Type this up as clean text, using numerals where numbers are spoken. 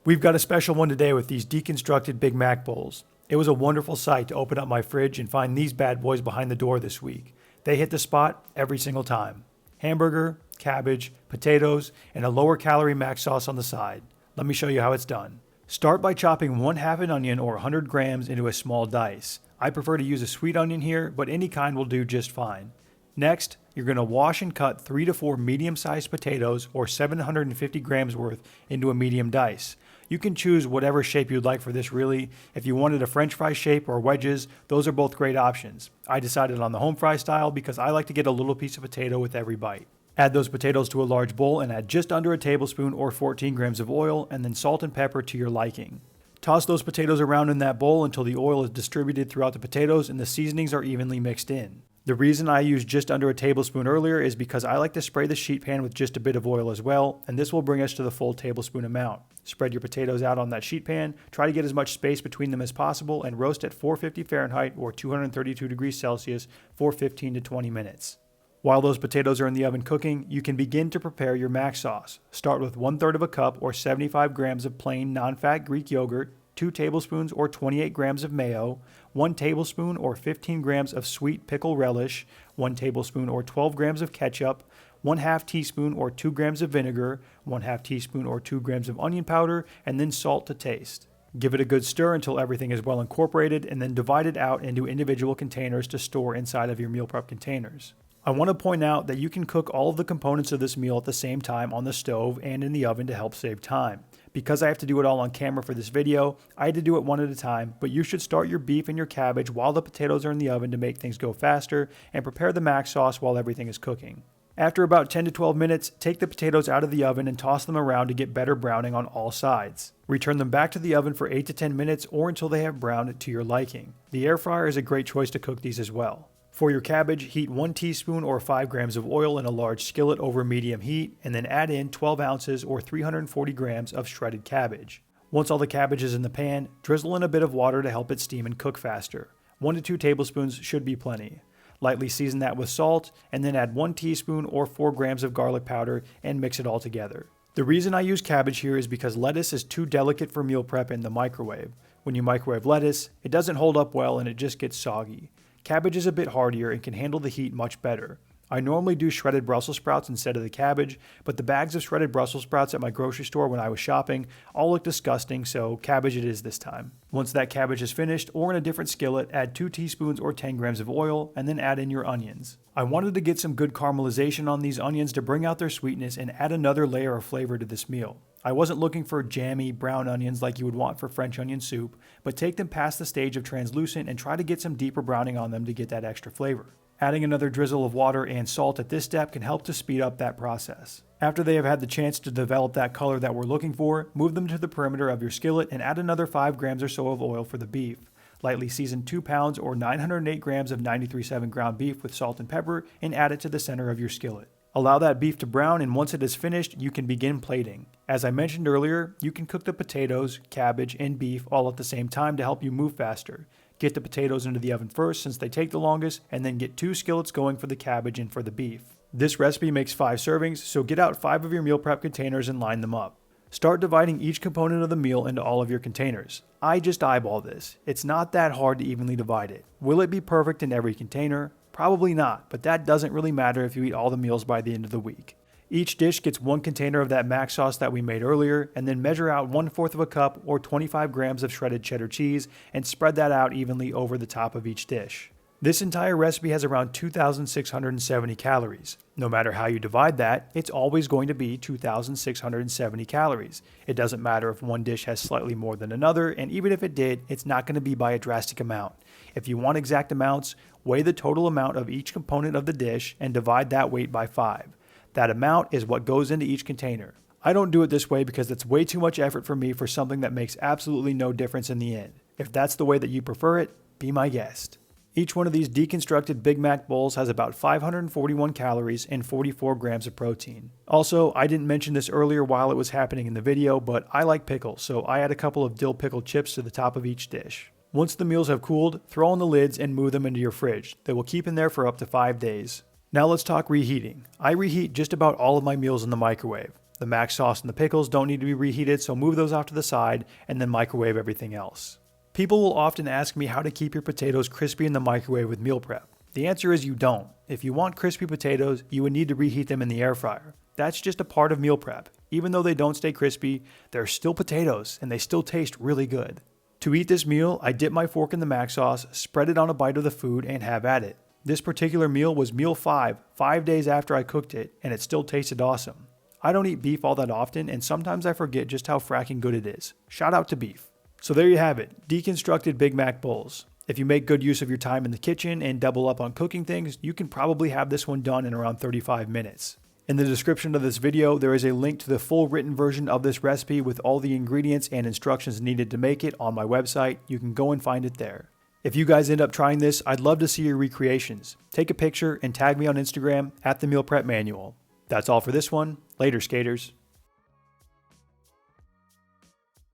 We've got a special one today with these deconstructed Big Mac bowls. It was a wonderful sight to open up my fridge and find these bad boys behind the door this week. They hit the spot every single time. Hamburger, cabbage, potatoes, and a lower calorie mac sauce on the side. Let me show you how it's done. Start by chopping 1/2 an onion or 100 grams into a small dice. I prefer to use a sweet onion here, but any kind will do just fine. Next, you're going to wash and cut 3 to 4 medium-sized potatoes or 750 grams worth into a medium dice. You can choose whatever shape you'd like for this really. If you wanted a French fry shape or wedges, those are both great options. I decided on the home fry style because I like to get a little piece of potato with every bite. Add those potatoes to a large bowl and add just under a tablespoon or 14 grams of oil and then salt and pepper to your liking. Toss those potatoes around in that bowl until the oil is distributed throughout the potatoes and the seasonings are evenly mixed in. The reason I used just under a tablespoon earlier is because I like to spray the sheet pan with just a bit of oil as well, and this will bring us to the full tablespoon amount. Spread your potatoes out on that sheet pan, try to get as much space between them as possible, and roast at 450 Fahrenheit or 232 degrees Celsius for 15 to 20 minutes. While those potatoes are in the oven cooking, you can begin to prepare your mac sauce. Start with 1/3 of a cup or 75 grams of plain non-fat Greek yogurt, 2 tablespoons or 28 grams of mayo, 1 tablespoon or 15 grams of sweet pickle relish, 1 tablespoon or 12 grams of ketchup, 1/2 teaspoon or 2 grams of vinegar, 1/2 teaspoon or 2 grams of onion powder, and then salt to taste. Give it a good stir until everything is well incorporated, and then divide it out into individual containers to store inside of your meal prep containers. I want to point out that you can cook all of the components of this meal at the same time on the stove and in the oven to help save time. Because I have to do it all on camera for this video, I had to do it one at a time, but you should start your beef and your cabbage while the potatoes are in the oven to make things go faster, and prepare the mac sauce while everything is cooking. After about 10 to 12 minutes, take the potatoes out of the oven and toss them around to get better browning on all sides. Return them back to the oven for 8 to 10 minutes or until they have browned to your liking. The air fryer is a great choice to cook these as well. For your cabbage, heat 1 teaspoon or 5 grams of oil in a large skillet over medium heat, and then add in 12 ounces or 340 grams of shredded cabbage. Once all the cabbage is in the pan, drizzle in a bit of water to help it steam and cook faster. 1 to 2 tablespoons should be plenty. Lightly season that with salt, and then add 1 teaspoon or 4 grams of garlic powder and mix it all together. The reason I use cabbage here is because lettuce is too delicate for meal prep in the microwave. When you microwave lettuce, it doesn't hold up well and it just gets soggy. Cabbage is a bit hardier and can handle the heat much better. I normally do shredded Brussels sprouts instead of the cabbage, but the bags of shredded Brussels sprouts at my grocery store when I was shopping all look disgusting, so cabbage it is this time. Once that cabbage is finished, or in a different skillet, add 2 teaspoons or 10 grams of oil, and then add in your onions. I wanted to get some good caramelization on these onions to bring out their sweetness and add another layer of flavor to this meal. I wasn't looking for jammy, brown onions like you would want for French onion soup, but take them past the stage of translucent and try to get some deeper browning on them to get that extra flavor. Adding another drizzle of water and salt at this step can help to speed up that process. After they have had the chance to develop that color that we're looking for, move them to the perimeter of your skillet and add another 5 grams or so of oil for the beef. Lightly season 2 pounds or 908 grams of 93.7 ground beef with salt and pepper and add it to the center of your skillet. Allow that beef to brown, and once it is finished, you can begin plating. As I mentioned earlier, you can cook the potatoes, cabbage, and beef all at the same time to help you move faster. Get the potatoes into the oven first since they take the longest, and then get 2 skillets going for the cabbage and for the beef. This recipe makes 5 servings, so get out 5 of your meal prep containers and line them up. Start dividing each component of the meal into all of your containers. I just eyeball this. It's not that hard to evenly divide it. Will it be perfect in every container? Probably not, but that doesn't really matter if you eat all the meals by the end of the week. Each dish gets 1 container of that mac sauce that we made earlier, and then measure out 1/4 of a cup or 25 grams of shredded cheddar cheese and spread that out evenly over the top of each dish. This entire recipe has around 2,670 calories. No matter how you divide that, it's always going to be 2,670 calories. It doesn't matter if one dish has slightly more than another, and even if it did, it's not going to be by a drastic amount. If you want exact amounts, weigh the total amount of each component of the dish and divide that weight by 5. That amount is what goes into each container. I don't do it this way because it's way too much effort for me for something that makes absolutely no difference in the end. If that's the way that you prefer it, be my guest. Each one of these deconstructed Big Mac bowls has about 541 calories and 44 grams of protein. Also, I didn't mention this earlier while it was happening in the video, but I like pickles, so I add a couple of dill pickle chips to the top of each dish. Once the meals have cooled, throw on the lids and move them into your fridge. They will keep in there for up to 5 days. Now let's talk reheating. I reheat just about all of my meals in the microwave. The mac sauce and the pickles don't need to be reheated, so move those off to the side and then microwave everything else. People will often ask me how to keep your potatoes crispy in the microwave with meal prep. The answer is you don't. If you want crispy potatoes, you would need to reheat them in the air fryer. That's just a part of meal prep. Even though they don't stay crispy, they're still potatoes and they still taste really good. To eat this meal, I dip my fork in the mac sauce, spread it on a bite of the food, and have at it. This particular meal was meal 5 days after I cooked it, and it still tasted awesome. I don't eat beef all that often, and sometimes I forget just how fracking good it is. Shout out to beef. So there you have it, deconstructed Big Mac bowls. If you make good use of your time in the kitchen and double up on cooking things, you can probably have this one done in around 35 minutes. In the description of this video, there is a link to the full written version of this recipe with all the ingredients and instructions needed to make it on my website. You can go and find it there. If you guys end up trying this, I'd love to see your recreations. Take a picture and tag me on Instagram @themealprepmanual. That's all for this one. Later, skaters.